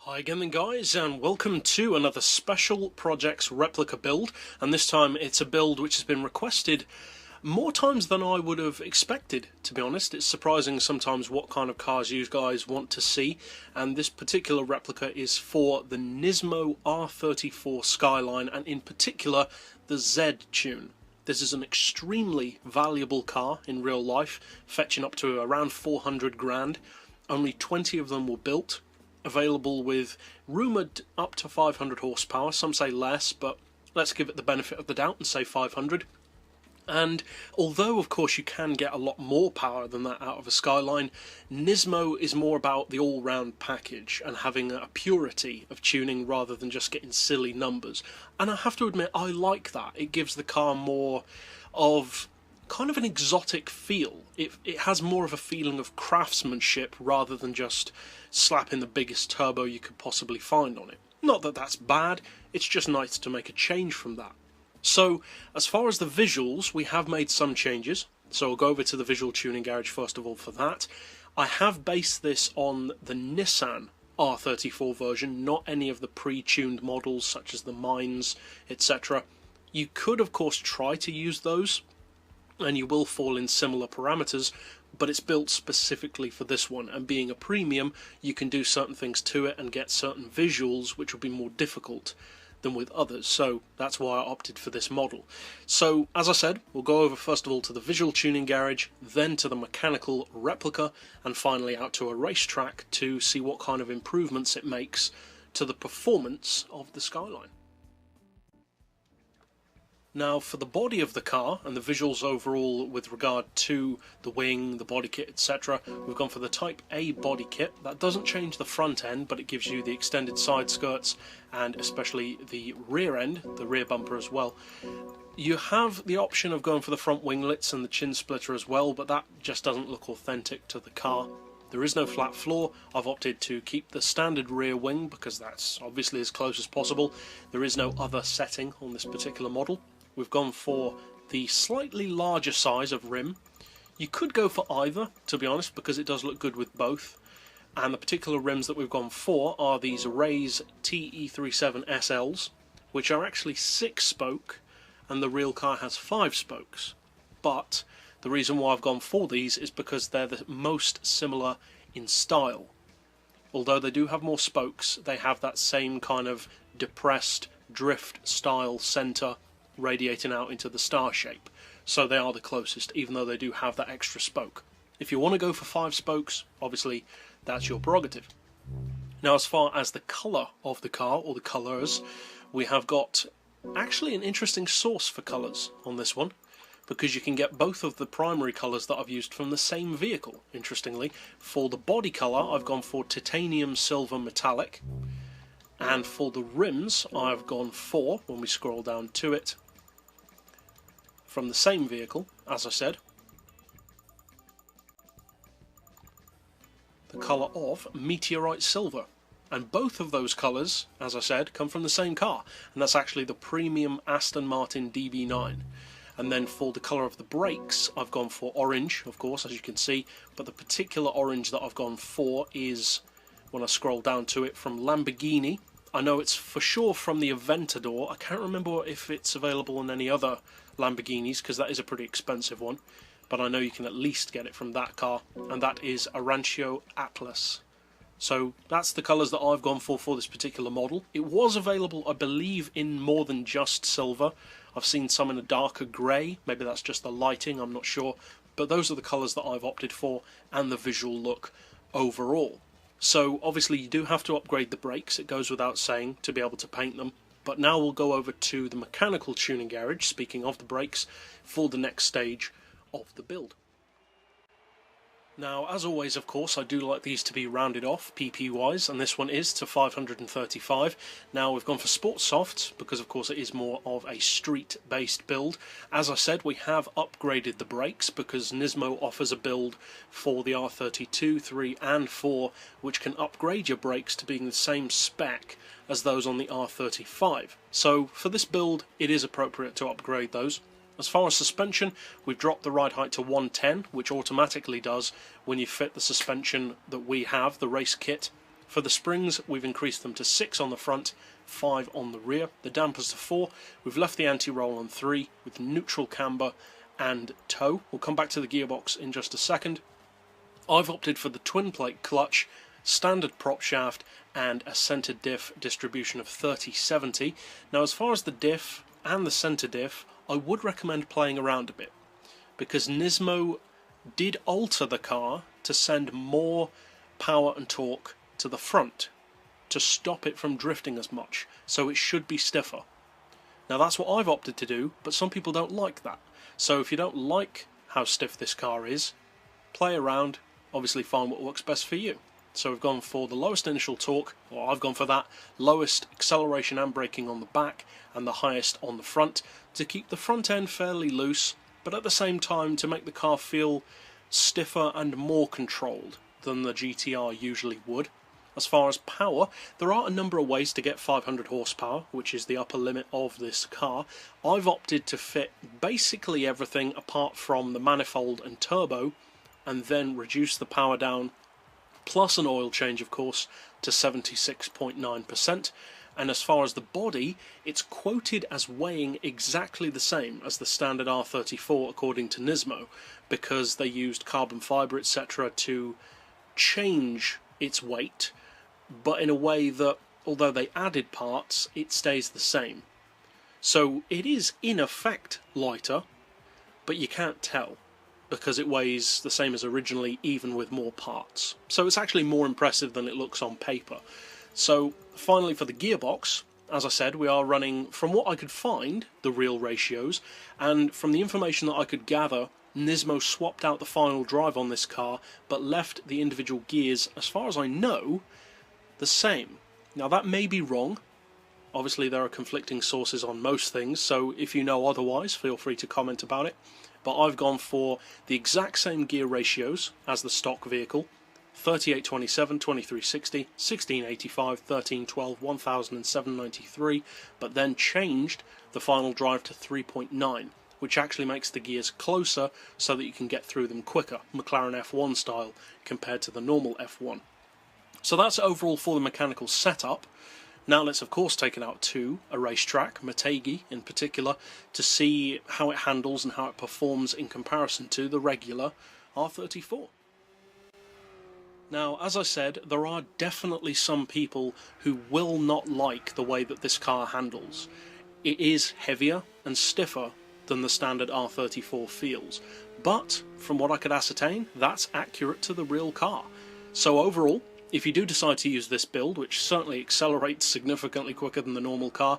Hi again then guys, and welcome to another Special Projects Replica build, and this time it's a build which has been requested more times than I would have expected, to be honest. It's surprising sometimes what kind of cars you guys want to see, and this particular replica is for the NISMO R34 Skyline, and in particular the Z-Tune. This is an extremely valuable car in real life, fetching up to around 400 grand. Only 20 of them were built. Available with rumoured up to 500 horsepower, some say less, but let's give it the benefit of the doubt and say 500. And although of course you can get a lot more power than that out of a Skyline, NISMO is more about the all-round package and having a purity of tuning rather than just getting silly numbers. And I have to admit, I like that. It gives the car more of kind of an exotic feel. It has more of a feeling of craftsmanship rather than just slapping the biggest turbo you could possibly find on it. Not that that's bad, it's just nice to make a change from that. So, as far as the visuals, we have made some changes. So I'll go over to the visual tuning garage first of all for that. I have based this on the Nissan R34 version, not any of the pre-tuned models such as the Mines, etc. You could of course try to use those, and you will fall in similar parameters, but it's built specifically for this one, and being a premium you can do certain things to it and get certain visuals which will be more difficult than with others, so that's why I opted for this model. So as I said, we'll go over first of all to the visual tuning garage, then to the mechanical replica, and finally out to a racetrack to see what kind of improvements it makes to the performance of the Skyline. Now for the body of the car and the visuals overall with regard to the wing, the body kit, etc, we've gone for the Type A body kit. That doesn't change the front end, but it gives you the extended side skirts and especially the rear end, the rear bumper as well. You have the option of going for the front winglets and the chin splitter as well, but that just doesn't look authentic to the car. There is no flat floor. I've opted to keep the standard rear wing because that's obviously as close as possible. There is no other setting on this particular model. We've gone for the slightly larger size of rim. You could go for either, to be honest, because it does look good with both. And the particular rims that we've gone for are these Rays TE37 SLs, which are actually 6-spoke, and the real car has 5 spokes. But the reason why I've gone for these is because they're the most similar in style. Although they do have more spokes, they have that same kind of depressed drift style centre radiating out into the star shape, so they are the closest, even though they do have that extra spoke. If you want to go for 5 spokes, obviously that's your prerogative. Now as far as the colour of the car, or the colours, we have got actually an interesting source for colours on this one, because you can get both of the primary colours that I've used from the same vehicle, interestingly. For the body colour I've gone for titanium silver metallic, and for the rims I've gone for, when we scroll down to it, from the same vehicle, as I said, the colour of meteorite silver. And both of those colours, as I said, come from the same car, and that's actually the premium Aston Martin DB9. And then for the colour of the brakes I've gone for orange, of course, as you can see, but the particular orange that I've gone for is, when I scroll down to it, from Lamborghini. I know it's for sure from the Aventador. I can't remember if it's available in any other Lamborghinis, because that is a pretty expensive one, but I know you can at least get it from that car, and that is a Rancho Atlas. So that's the colours that I've gone for this particular model. It was available, I believe, in more than just silver. I've seen some in a darker grey, maybe that's just the lighting, I'm not sure, but those are the colours that I've opted for, and the visual look overall. So obviously you do have to upgrade the brakes, it goes without saying, to be able to paint them. But now we'll go over to the mechanical tuning garage, speaking of the brakes, for the next stage of the build. Now, as always, of course, I do like these to be rounded off, PP-wise, and this one is to 535. Now, we've gone for Sport Soft, because of course it is more of a street-based build. As I said, we have upgraded the brakes, because NISMO offers a build for the R32, 3 and 4, which can upgrade your brakes to being the same spec as those on the R35. So, for this build, it is appropriate to upgrade those. As far as suspension, we've dropped the ride height to 110, which automatically does when you fit the suspension that we have, the race kit, For the springs, we've increased them to 6 on the front, 5 on the rear. The dampers to 4. We've left the anti-roll on 3 with neutral camber and toe. We'll come back to the gearbox in just a second. I've opted for the twin plate clutch, standard prop shaft, and a centre diff distribution of 30/70. Now, as far as the diff and the centre diff, I would recommend playing around a bit, because NISMO did alter the car to send more power and torque to the front to stop it from drifting as much, so it should be stiffer. Now, that's what I've opted to do, but some people don't like that. So if you don't like how stiff this car is, play around, obviously find what works best for you. So we've gone for the lowest initial torque, or I've gone for that, lowest acceleration and braking on the back, and the highest on the front, to keep the front end fairly loose, but at the same time to make the car feel stiffer and more controlled than the GT-R usually would. As far as power, there are a number of ways to get 500 horsepower, which is the upper limit of this car. I've opted to fit basically everything apart from the manifold and turbo, and then reduce the power down, plus an oil change of course, to 76.9%. And as far as the body, it's quoted as weighing exactly the same as the standard R34 according to NISMO, because they used carbon fibre etc. to change its weight, but in a way that, although they added parts, it stays the same. So it is in effect lighter, but you can't tell, because it weighs the same as originally, even with more parts. So it's actually more impressive than it looks on paper. So finally, for the gearbox, as I said, we are running, from what I could find, the real ratios, and from the information that I could gather, NISMO swapped out the final drive on this car, but left the individual gears, as far as I know, the same. Now, that may be wrong. Obviously there are conflicting sources on most things, so if you know otherwise, feel free to comment about it. But I've gone for the exact same gear ratios as the stock vehicle: 3827, 2360, 1685, 1312, 100793, but then changed the final drive to 3.9, which actually makes the gears closer so that you can get through them quicker, McLaren F1 style, compared to the normal F1. So that's overall for the mechanical setup. Now let's of course take it out to a racetrack, Motegi in particular, to see how it handles and how it performs in comparison to the regular R34. Now, as I said, there are definitely some people who will not like the way that this car handles. It is heavier and stiffer than the standard R34 feels, but from what I could ascertain, that's accurate to the real car. So overall, if you do decide to use this build, which certainly accelerates significantly quicker than the normal car,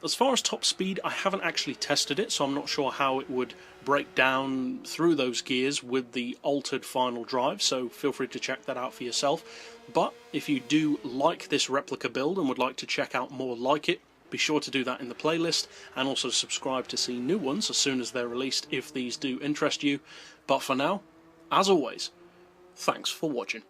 as far as top speed, I haven't actually tested it, so I'm not sure how it would break down through those gears with the altered final drive, so feel free to check that out for yourself. But if you do like this replica build and would like to check out more like it, be sure to do that in the playlist, and also subscribe to see new ones as soon as they're released if these do interest you. But for now, as always, thanks for watching.